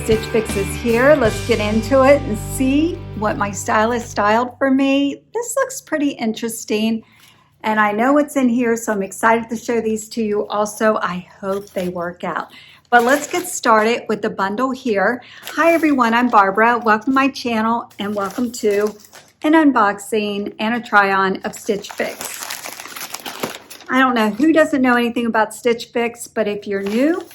Stitch Fix is here. Let's get into it and see what my stylist styled for me. This looks pretty interesting, and I know what's in here, so I'm excited to show these to you. Also, I hope they work out. But let's get started with the bundle here. Hi everyone, I'm Barbara. Welcome to my channel and welcome to an unboxing and a try-on of Stitch Fix. I don't know who doesn't know anything about Stitch Fix, but if you're new,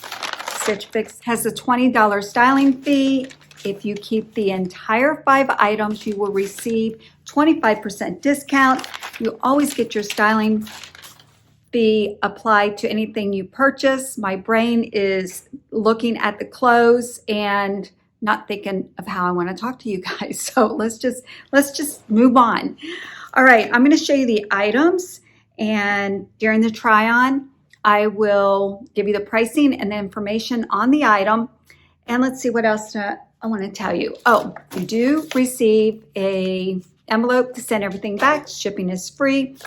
Stitch Fix has a $20 styling fee. If you keep the entire 5 items, you will receive 25% discount. You always get your styling fee applied to anything you purchase. My brain is looking at the clothes and not thinking of how I want to talk to you guys. So let's just move on. All right, I'm going to show you the items, and during the try on, I will give you the pricing and the information on the item. And let's see what else I want to tell you. Oh, you do receive an envelope to send everything back. Shipping is free.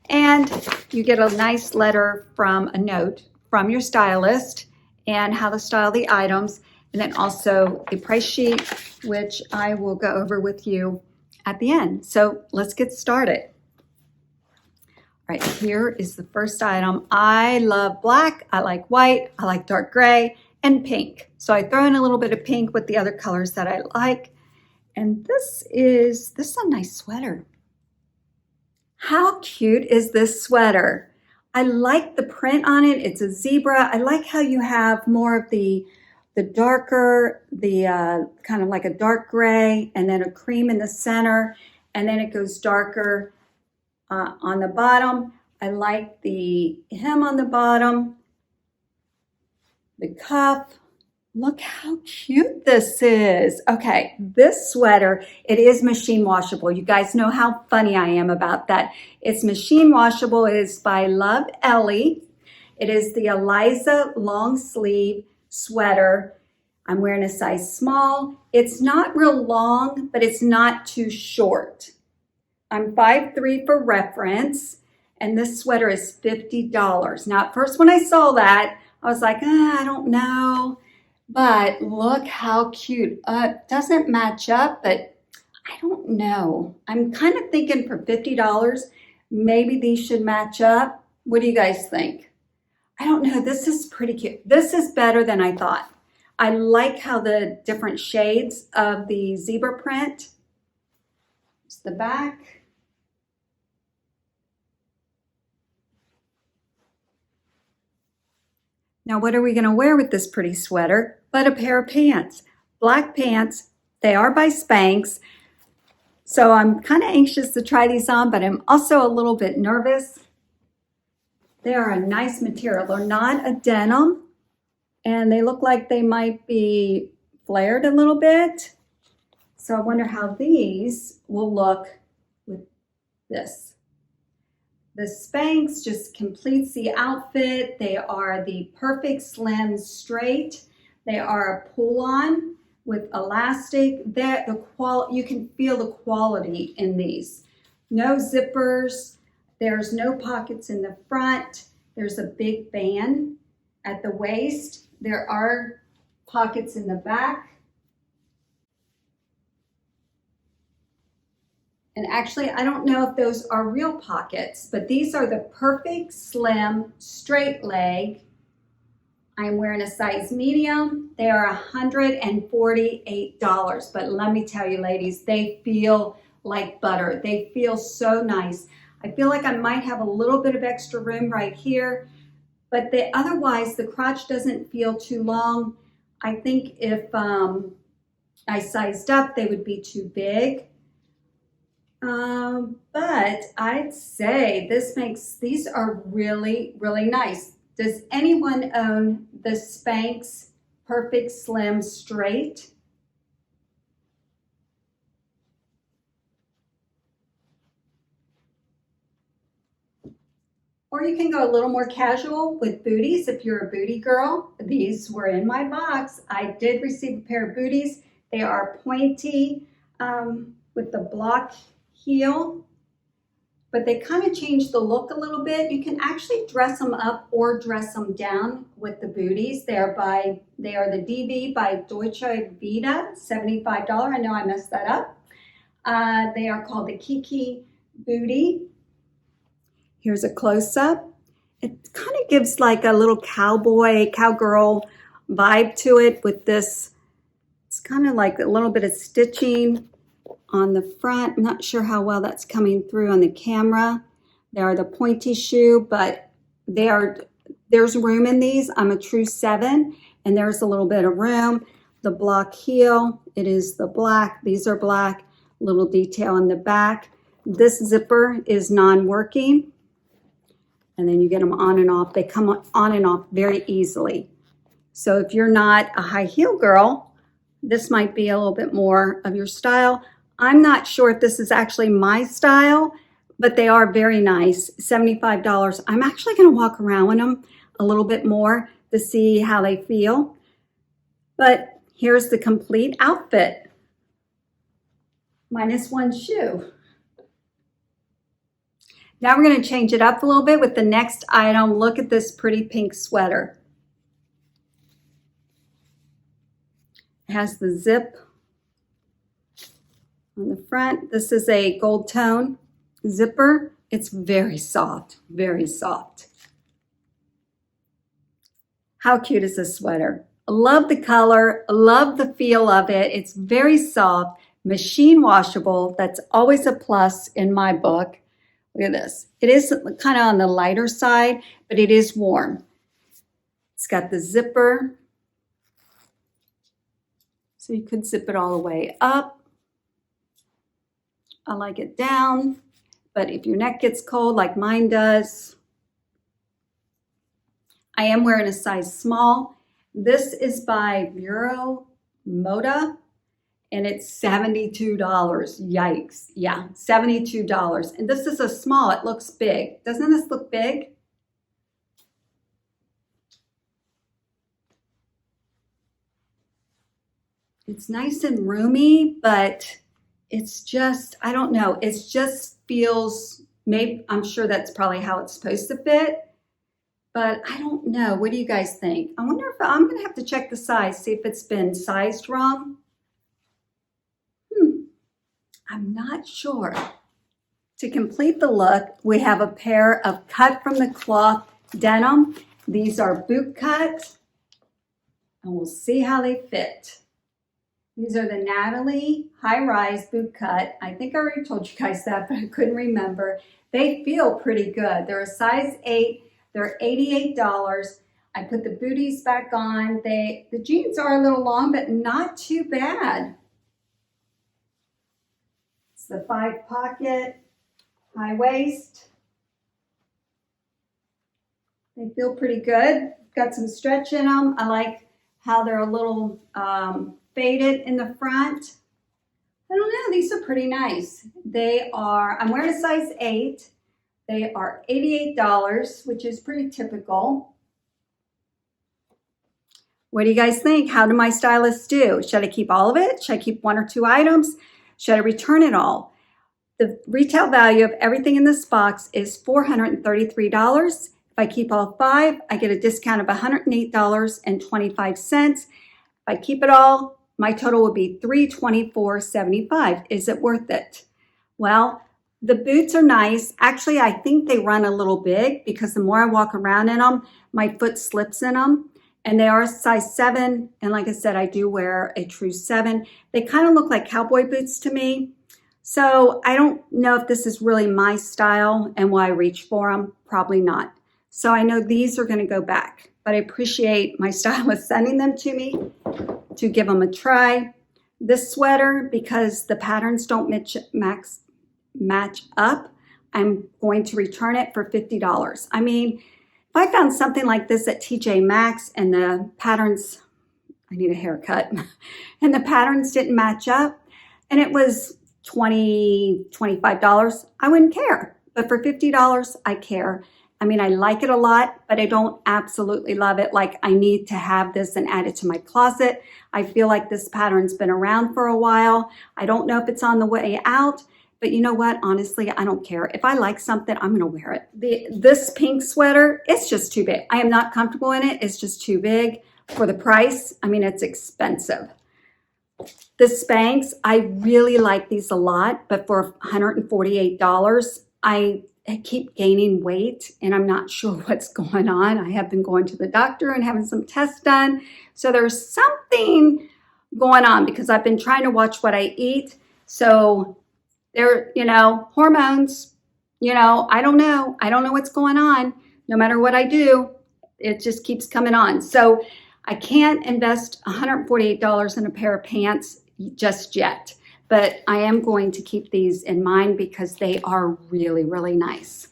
And you get a nice letter from a note from your stylist and how to style the items. And then also a price sheet, which I will go over with you at the end. So let's get started. All right, here is the first item. I love black, I like white, I like dark gray, and pink. So I throw in a little bit of pink with the other colors that I like. And this is a nice sweater. How cute is this sweater? I like the print on it. It's a zebra. I like how you have more of the darker, kind of like a dark gray, and then a cream in the center, and then it goes darker on the bottom. I like the hem on the bottom, the cuff. Look how cute this is. Okay, this sweater, it is machine washable. You guys know how funny I am about that. It's machine washable. It is by Love ELLIE. It is the Elysa long sleeve sweater. I'm wearing a size small. It's not real long, but it's not too short. I'm 5'3" for reference, and this sweater is $50. Now, at first when I saw that, I was like, I don't know. But look how cute. Doesn't match up, but I don't know. I'm kind of thinking for $50, maybe these should match up. What do you guys think? I don't know. This is pretty cute. This is better than I thought. I like how the different shades of the zebra print. It's the back. Now, what are we going to wear with this pretty sweater but a pair of pants? Black pants. They are by Spanx. So I'm kind of anxious to try these on, but I'm also a little bit nervous. They are a nice material. They're not a denim, and they look like they might be flared a little bit. So I wonder how these will look with this. The Spanx just completes the outfit. They are the perfect slim straight. They are a pull-on with elastic. You can feel the quality in these. No zippers. There's no pockets in the front. There's a big band at the waist. There are pockets in the back. And actually, I don't know if those are real pockets, but these are the perfect slim straight leg. I'm wearing a size medium. They are $148, but let me tell you ladies, they feel like butter. They feel so nice. I feel like I might have a little bit of extra room right here, but otherwise the crotch doesn't feel too long. I think if I sized up, they would be too big. But I'd say these are really, really nice. Does anyone own the Spanx Perfect Slim Straight? Or you can go a little more casual with booties if you're a booty girl. These were in my box. I did receive a pair of booties. They are pointy with the block heel. but they kind of change the look a little bit. You can actually dress them up or dress them down with the booties. They are the DV by Deutsche VITA, $75. I know I messed that up. They are called the Kiki bootie. Here's a close-up. It kind of gives like a little cowgirl vibe to it with this. It's kind of like a little bit of stitching on the front. I'm not sure how well that's coming through on the camera. They are the pointy shoe, but there's room in these. I'm a true 7, and there's a little bit of room. The block heel, it is the black. These are black. Little detail in the back. This zipper is non-working. And then you get them on and off. They come on and off very easily. So if you're not a high heel girl, this might be a little bit more of your style. I'm not sure if this is actually my style, but they are very nice. $75. I'm actually going to walk around with them a little bit more to see how they feel. But here's the complete outfit, minus one shoe. Now we're going to change it up a little bit with the next item. Look at this pretty pink sweater. It has the zip on the front. This is a gold tone zipper. It's very soft, very soft. How cute is this sweater? I love the color, I love the feel of it. It's very soft, machine washable. That's always a plus in my book. Look at this. It is kind of on the lighter side, but it is warm. It's got the zipper. So you could zip it all the way up. I like it down, but if your neck gets cold like mine does, I am wearing a size small. This is by VERO MODA, and it's $72. Yikes. Yeah, $72. And this is a small. It looks big. Doesn't this look big? It's nice and roomy, but it's just, I don't know. It just feels, maybe, I'm sure that's probably how it's supposed to fit, but I don't know. What do you guys think? I wonder if I'm going to have to check the size, see if it's been sized wrong. I'm not sure. To complete the look, we have a pair of cut from the cloth denim. These are boot cut, and we'll see how they fit. These are the Natalie high-rise boot cut. I think I already told you guys that, but I couldn't remember. They feel pretty good. They're a size 8. They're $88. I put the booties back on. The jeans are a little long, but not too bad. It's the 5-pocket, high waist. They feel pretty good. Got some stretch in them. I like how they're a little faded in the front. I don't know, these are pretty nice. They are, I'm wearing a size 8. They are $88, which is pretty typical. What do you guys think? How do my stylists do? Should I keep all of it? Should I keep 1 or 2 items? Should I return it all? The retail value of everything in this box is $433. If I keep all 5, I get a discount of $108.25. If I keep it all, my total would be $324.75. Is it worth it? Well, the boots are nice. Actually, I think they run a little big because the more I walk around in them, my foot slips in them. And they are a size 7. And like I said, I do wear a true 7. They kind of look like cowboy boots to me. So I don't know if this is really my style and will I reach for them? Probably not. So I know these are going to go back. But I appreciate my stylist sending them to me to give them a try. This sweater, because the patterns don't match up, I'm going to return it for $50. I mean, if I found something like this at TJ Maxx and the patterns, I need a haircut, and the patterns didn't match up and it was $20, $25, I wouldn't care. But for $50, I care. I mean, I like it a lot, but I don't absolutely love it. Like I need to have this and add it to my closet. I feel like this pattern's been around for a while. I don't know if it's on the way out. But you know what? Honestly, I don't care. If I like something, I'm going to wear it. This pink sweater, it's just too big. I am not comfortable in it. It's just too big for the price. I mean, it's expensive. The Spanx, I really like these a lot, but for $148, I keep gaining weight and I'm not sure what's going on. I have been going to the doctor and having some tests done. So there's something going on because I've been trying to watch what I eat. So there, you know, hormones, you know, I don't know. I don't know what's going on. No matter what I do, it just keeps coming on. So I can't invest $148 in a pair of pants just yet, but I am going to keep these in mind because they are really, really nice.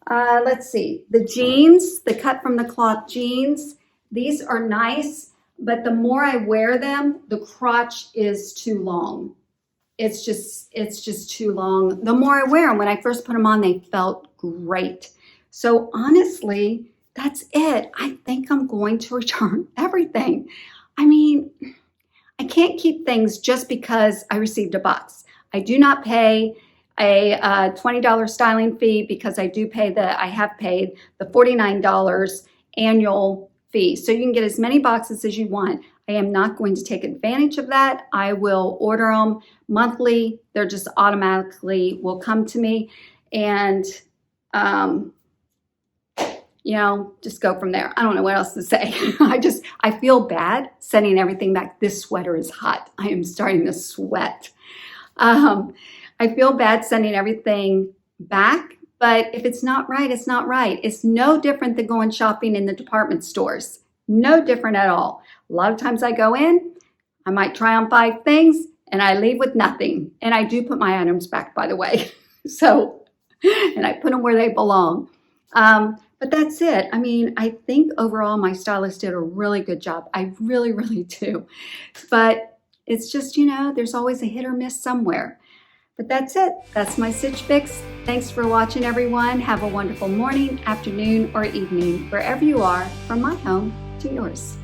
Let's see, the jeans, the cut from the cloth jeans, these are nice, but the more I wear them, the crotch is too long. It's just too long. The more I wear them, when I first put them on, they felt great. So honestly, that's it. I think I'm going to return everything. I mean, I can't keep things just because I received a box. I do not pay a $20 styling fee because I have paid the $49 annual fee. So you can get as many boxes as you want. I am not going to take advantage of that. I will order them monthly. They're just automatically will come to me, and you know, just go from there. I don't know what else to say. I feel bad sending everything back. This sweater is hot. I am starting to sweat. I feel bad sending everything back, but if it's not right, it's not right. It's no different than going shopping in the department stores. No different at all. A lot of times I go in, I might try on 5 things and I leave with nothing. And I do put my items back, by the way. So, and I put them where they belong. But that's it. I mean, I think overall my stylist did a really good job. I really, really do. But it's just, you know, there's always a hit or miss somewhere. But that's it. That's my Stitch Fix. Thanks for watching, everyone. Have a wonderful morning, afternoon, or evening, wherever you are, from my home to yours.